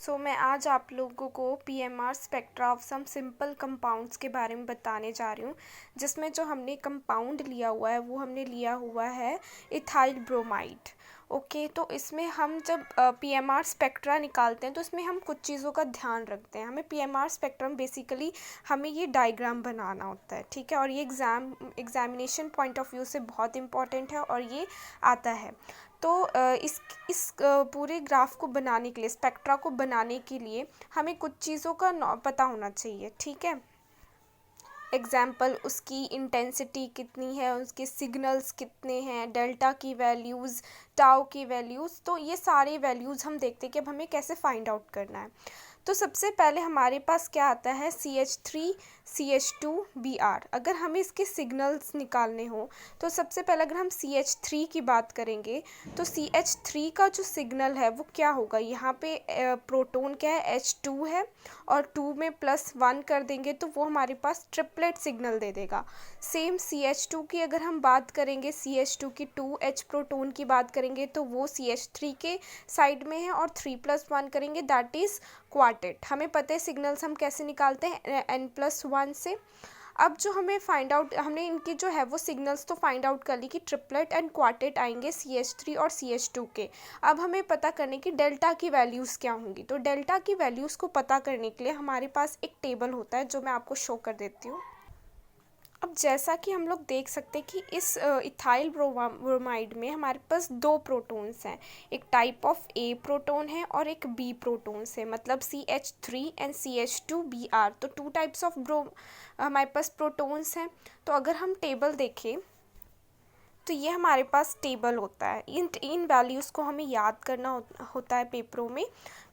मैं आज आप लोगों को PMR spectra of some simple compounds के बारे में बताने जा रही हूँ, जिसमें जो हमने कंपाउंड लिया हुआ है वो हमने लिया हुआ है इथाइल ब्रोमाइड। ओके, तो इसमें हम जब पीएमआर स्पेक्ट्रा निकालते हैं तो इसमें हम कुछ चीज़ों का ध्यान रखते हैं। हमें पीएमआर स्पेक्ट्रा में बेसिकली हमें ये डायग्राम बनाना होता है, ठीक है, और ये एग्जामिनेशन पॉइंट ऑफ व्यू से बहुत इंपॉर्टेंट है और ये आता है। तो इस पूरे ग्राफ को बनाने के लिए, स्पेक्ट्रा को बनाने के लिए हमें कुछ चीज़ों का पता होना चाहिए, ठीक है। एग्जाम्पल, उसकी इंटेंसिटी कितनी है, उसके सिग्नल्स कितने हैं, डेल्टा की वैल्यूज़, टाउ की वैल्यूज़, तो ये सारे वैल्यूज़ हम देखते हैं कि अब हमें कैसे फाइंड आउट करना है। तो सबसे पहले हमारे पास क्या आता है, CH3 CH2Br। अगर हमें इसके सिग्नल्स निकालने हो तो सबसे पहले अगर हम CH3 की बात करेंगे तो CH3 का जो सिग्नल है वो क्या होगा, यहाँ पे प्रोटॉन क्या है, H2 है, और 2 में +1 कर देंगे तो वो हमारे पास ट्रिपलेट सिग्नल दे देगा। सेम CH2 की अगर हम बात करेंगे, CH2 की 2H प्रोटॉन की बात करेंगे तो वो CH3 के साइड में है, और 3+1 करेंगे दैट इज़ क्वार्टेट। हमें पता है सिग्नल्स हम कैसे निकालते हैं, n+1 से। अब जो हमें फाइंड आउट, हमने इनकी जो है वो सिग्नल्स तो फाइंड आउट कर ली कि ट्रिपलेट एंड क्वार्टेट आएंगे CH3 और CH2 के। अब हमें पता करने की डेल्टा की वैल्यूज़ क्या होंगी। तो डेल्टा की वैल्यूज़ को पता करने के लिए हमारे पास एक टेबल होता है जो मैं आपको शो कर देती हूँ। अब जैसा कि हम लोग देख सकते हैं कि इस इथाइल ब्रोमाइड में हमारे पास दो प्रोटॉन्स हैं, एक टाइप ऑफ A प्रोटॉन है और एक B प्रोटॉन्स है, मतलब CH3 एंड CH2Br। तो 2 टाइप्स ऑफ हमारे पास प्रोटॉन्स हैं। तो अगर हम टेबल देखें तो ये हमारे पास टेबल होता है। इन वैल्यूज़ को हमें याद करना होता है पेपरों में।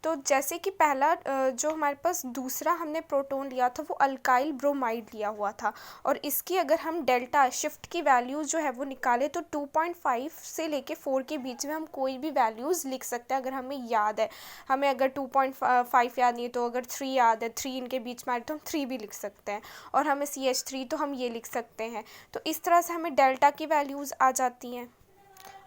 तो जैसे कि पहला जो हमारे पास दूसरा हमने प्रोटॉन लिया था वो अल्काइल ब्रोमाइड लिया हुआ था, और इसकी अगर हम डेल्टा शिफ्ट की वैल्यूज़ जो है वो निकालें तो 2.5 से लेके 4 के बीच में हम कोई भी वैल्यूज़ लिख सकते हैं अगर हमें याद है। हमें अगर 2.5 याद नहीं है तो अगर 3 याद है, 3 इनके बीच में आए तो हम 3 भी लिख सकते हैं, और हमें CH3 तो हम ये लिख सकते हैं। तो इस तरह से हमें डेल्टा की वैल्यूज़ आ जाती हैं।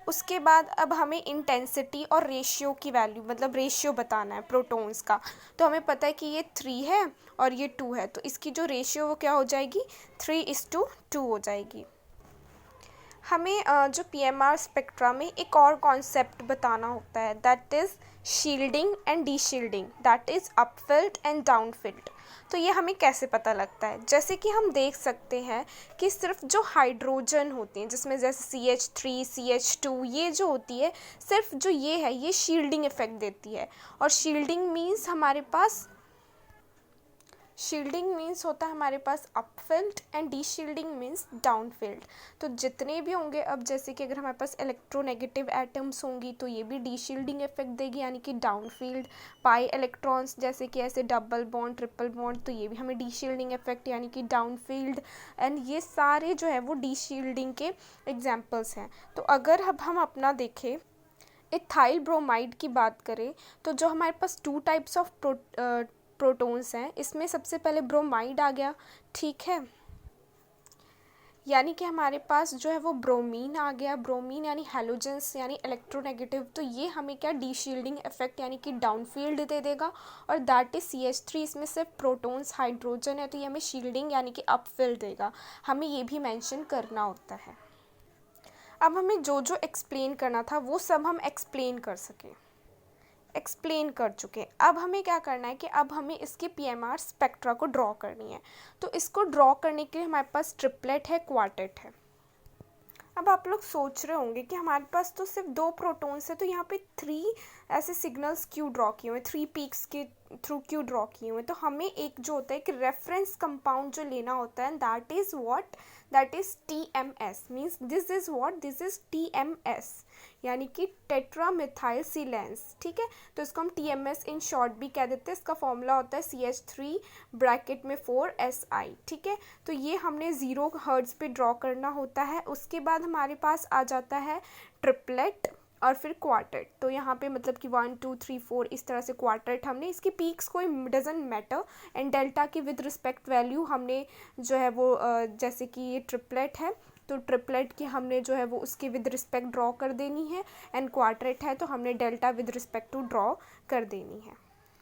उसके बाद अब हमें इंटेंसिटी और रेशियो की वैल्यू, मतलब रेशियो बताना है प्रोटॉन्स का। तो हमें पता है कि ये 3 है और ये 2 है, तो इसकी जो रेशियो वो क्या हो जाएगी, 3:2 हो जाएगी। हमें जो पीएमआर स्पेक्ट्रा में एक और कॉन्सेप्ट बताना होता है, that is shielding and deshielding, that is upfield and downfield. तो ये हमें कैसे पता लगता है, जैसे कि हम देख सकते हैं कि सिर्फ जो हाइड्रोजन होती हैं, जिसमें जैसे CH3 CH2 ये जो होती है, सिर्फ जो ये है ये शील्डिंग इफेक्ट देती है। और शील्डिंग मीन्स हमारे पास, शील्डिंग मीन्स होता है हमारे पास अपफिल्ड एंड डीशील्डिंग मीन्स डाउनफिल्ड। तो जितने भी होंगे, अब जैसे कि अगर हमारे पास इलेक्ट्रोनेगेटिव एटम्स होंगी तो ये भी डीशील्डिंग इफेक्ट देगी, यानी कि डाउनफील्ड। पाई इलेक्ट्रॉन्स जैसे कि ऐसे डबल बॉन्ड ट्रिपल बॉन्ड, तो ये भी हमें डीशील्डिंग इफेक्ट यानी कि डाउनफील्ड। एंड ये सारे जो है वो डीशील्डिंग के एग्जाम्पल्स हैं। तो अगर अब हम अपना देखें, इथाइल ब्रोमाइड की बात करें तो जो हमारे पास 2 टाइप्स ऑफ प्रोटॉन्स हैं, इसमें सबसे पहले ब्रोमाइड आ गया, ठीक है, यानी कि हमारे पास जो है वो ब्रोमीन आ गया। ब्रोमीन यानी हैलोजेंस यानी इलेक्ट्रोनेगेटिव, तो ये हमें क्या डीशील्डिंग इफेक्ट यानी कि डाउनफील्ड दे देगा। और दैट इज CH3, इसमें सिर्फ प्रोटॉन्स हाइड्रोजन है तो ये हमें शील्डिंग यानी कि अपफील्ड देगा। हमें ये भी मेंशन करना होता है। अब हमें जो जो एक्सप्लेन करना था वो सब हम एक्सप्लेन कर चुके हैं। अब हमें क्या करना है कि अब हमें इसके पीएमआर स्पेक्ट्रा को ड्रॉ करनी है। तो इसको ड्रॉ करने के लिए हमारे पास ट्रिपलेट है, क्वार्टेट है। अब आप लोग सोच रहे होंगे कि हमारे पास तो सिर्फ 2 प्रोटॉन्स है, तो यहाँ पे 3 ऐसे सिग्नल्स क्यों ड्रॉ किए हुए हैं, 3 पीक्स के थ्रू क्यों ड्रॉ किए हुए हैं। तो हमें एक जो होता है कि रेफरेंस कंपाउंड जो लेना होता है, that is what, that is TMS, means this is what, this is TMS, यानी कि टेट्रामिथाइल सिलेंस, ठीक है। तो इसको हम TMS इन शॉर्ट भी कह देते हैं। इसका फॉर्मूला होता है CH3 ब्रैकेट में 4SI, ठीक है। तो ये हमने 0 हर्ट्ज पे ड्रॉ करना होता है। उसके बाद हमारे पास आ जाता है ट्रिपलेट और फिर क्वार्टेट। तो यहाँ पे मतलब कि 1 2 3 4 इस तरह से क्वार्टेट हमने, इसकी पीक्स कोई डजंट मैटर। एंड डेल्टा की विद रिस्पेक्ट वैल्यू हमने जो है वो जैसे कि ये ट्रिपलेट है तो ट्रिपलेट की हमने जो है वो उसकी विद रिस्पेक्ट ड्रॉ कर देनी है, एंड क्वार्टेट है तो हमने delta with respect to draw कर देनी है।